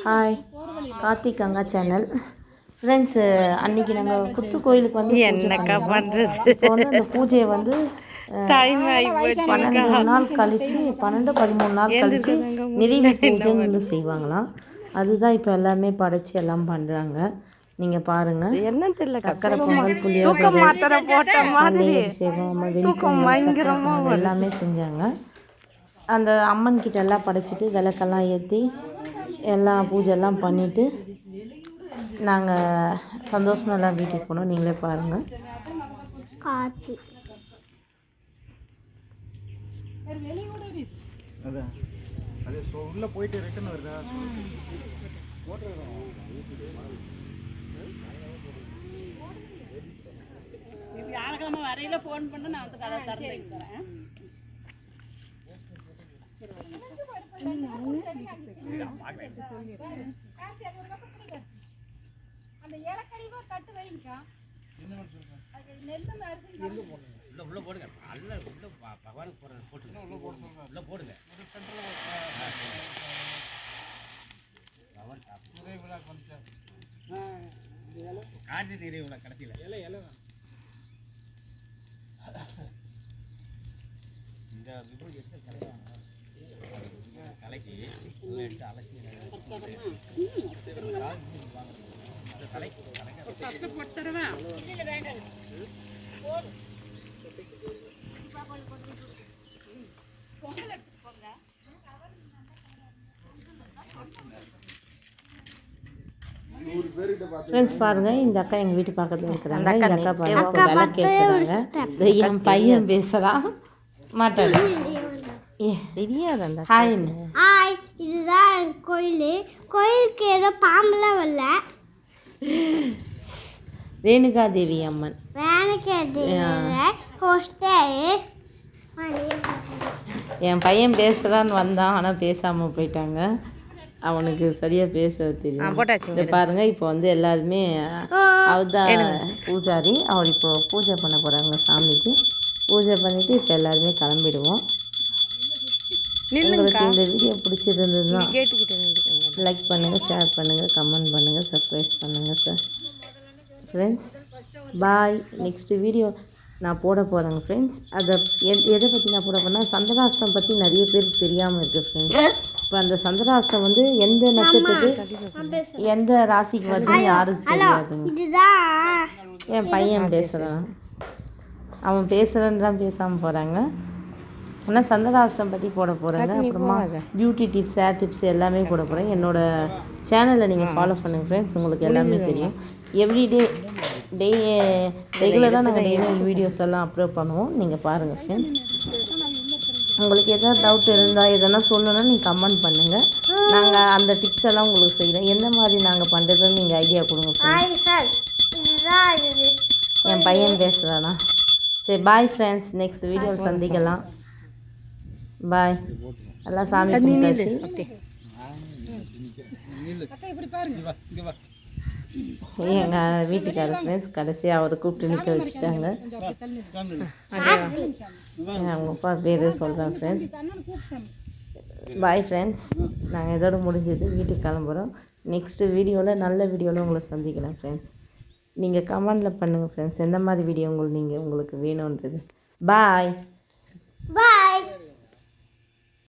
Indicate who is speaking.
Speaker 1: Hi, Karthik Ganga channel friends. அன்றைக்கி நாங்கள் புத்து கோயிலுக்கு வந்து
Speaker 2: என்னக்கா பண்ணுறது.
Speaker 1: இப்போ வந்து அந்த பூஜையை வந்து 12 நாள் கழித்து 12-13 நாள் கழித்து நிறைவு பூஜைன்னு செய்வாங்களாம். அதுதான் இப்போ எல்லாமே படைச்சி எல்லாம் பண்ணுறாங்க. நீங்கள் பாருங்கள்.
Speaker 2: என்ன தெரியல,
Speaker 1: சக்கரை பொங்கல், புளியோதரை, அபிஷேகம், எல்லாமே செஞ்சாங்க. அந்த அம்மன் கிட்ட எல்லாம் படைச்சிட்டு விளக்கெல்லாம் ஏற்றி எல்லாம் பூஜைலாம் பண்ணிவிட்டு நாங்கள் சந்தோஷமாக எல்லாம் வீட்டுக்கு போனோம். நீங்களே பாருங்கள்.
Speaker 3: காத்தி
Speaker 4: உள்ள போயிட்டு ரிட்டர்ன் வருதா?
Speaker 5: வியாழக்கிழமை வரையில போன் பண்ண நான் வந்து கதை திறந்து தரேன். அந்த ஏலக்கறிவா கட்டு வைங்கக்கா. நெல்லு அரிசி உள்ள போடுங்க. அல்ல உள்ள பகவானுக்கு போறது போட்டுங்க. உள்ள போடுங்க. பகவான் நிறைய விழா வந்துட்டார். காஞ்சி நிறைய விழா கடைசியில் இந்த விபூதி எடுத்து கலைக்கு எடுத்து அலசி
Speaker 1: ஃப்ரெண்ட்ஸ் பாருங்கள், இந்த அக்கா எங்கள் வீட்டு பக்கத்தில் இருக்கிறாங்க. இந்த அக்கா பாருங்க வேலை கேட்குறாங்க. என் பையன் பேசலாம் மாட்டாங்க.
Speaker 2: தெரியாது அந்த
Speaker 1: ஹாய்.
Speaker 3: இதுதான் கோயிலுக்கு ஏதோ பாம்பெல்லாம் வரல.
Speaker 1: ரேணுகா தேவி அம்மன். என் பையன் பேசுகிறான்னு வந்தான், ஆனால் பேசாமல் போயிட்டாங்க. அவனுக்கு சரியாக பேச தெரியும்.
Speaker 2: போட்டாச்சு
Speaker 1: பாருங்கள். இப்போ வந்து எல்லாருமே அவர் தான் பூஜாரி. அவர் இப்போ பூஜை பண்ண போகிறாங்க சாமிக்கு. பூஜை பண்ணிவிட்டு இப்போ எல்லாருமே கிளம்பிடுவோம். உங்களுக்கு இந்த வீடியோ பிடிச்சிருந்ததுன்னா லைக் பண்ணுங்கள், ஷேர் பண்ணுங்கள், கமெண்ட் பண்ணுங்கள், சப்ஸ்கிரைப் பண்ணுங்கள் sir. Friends bye. Next video நான் போட போகிறேங்க ஃப்ரெண்ட்ஸ். அதை எதை பற்றி நான் போட போகிறேன்னா, சந்திராஷ்டம் பற்றி நிறைய பேருக்கு தெரியாமல் இருக்குது ஃப்ரெண்ட்ஸ். இப்போ அந்த சந்திராஷ்டம் வந்து எந்த நட்சத்திரத்துக்கு எந்த ராசிக்கு வந்து யாருக்கு தெரியாதுங்க. என் பையன் பேசுகிறான். அவன் பேசுகிறேன்னு தான் பேசாமல் போகிறாங்க. ஆனால் சந்திராஷ்டம் பற்றி போட போகிறாங்க. அப்புறமா பியூட்டி டிப்ஸ், ஹேர் டிப்ஸ் எல்லாமே போட போகிறேன். என்னோடய சேனலை நீங்கள் ஃபாலோ பண்ணுங்கள் ஃப்ரெண்ட்ஸ். உங்களுக்கு எல்லாமே தெரியும். எவ்ரிடே ரெகுலராக நாங்கள் டெய்லியும் வீடியோஸ் எல்லாம் அப்லோட் பண்ணுவோம். நீங்கள் பாருங்கள் ஃப்ரெண்ட்ஸ். உங்களுக்கு எதாவது டவுட் இருந்தால் எதனா சொல்லணும்னா நீங்கள் கமெண்ட் பண்ணுங்கள். நாங்கள் அந்த டிப்ஸ் எல்லாம் உங்களுக்கு செய்கிறோம். எந்த மாதிரி நாங்கள் பண்ணுறதுன்னு நீங்கள் ஐடியா கொடுங்க ஃப்ரெண்ட்ஸ். என் பையன் பேசுகிறானா? சரி பாய் ஃப்ரெண்ட்ஸ். நெக்ஸ்ட் வீடியோவில் சந்திக்கலாம். பாய். எல்லாம் சாமி கும்பிட்டாச்சு. எங்கள் வீட்டுக்காரர் ஃப்ரெண்ட்ஸ் கடைசியாக அவரை கூப்பிட்டு நிற்க வச்சுட்டாங்க. அவங்க அப்பா பேர் சொல்கிறேன் ஃப்ரெண்ட்ஸ். Bye friends. நாங்கள் இதோட முடிஞ்சது வீட்டுக்கு கிளம்புறோம். நெக்ஸ்ட்டு வீடியோவில் நல்ல வீடியோவில் உங்களை சந்திக்கலாம் ஃப்ரெண்ட்ஸ். நீங்கள் கமெண்டில் பண்ணுங்கள் ஃப்ரெண்ட்ஸ், எந்த மாதிரி வீடியோ உங்களுக்கு வேணுன்றது. பாய்.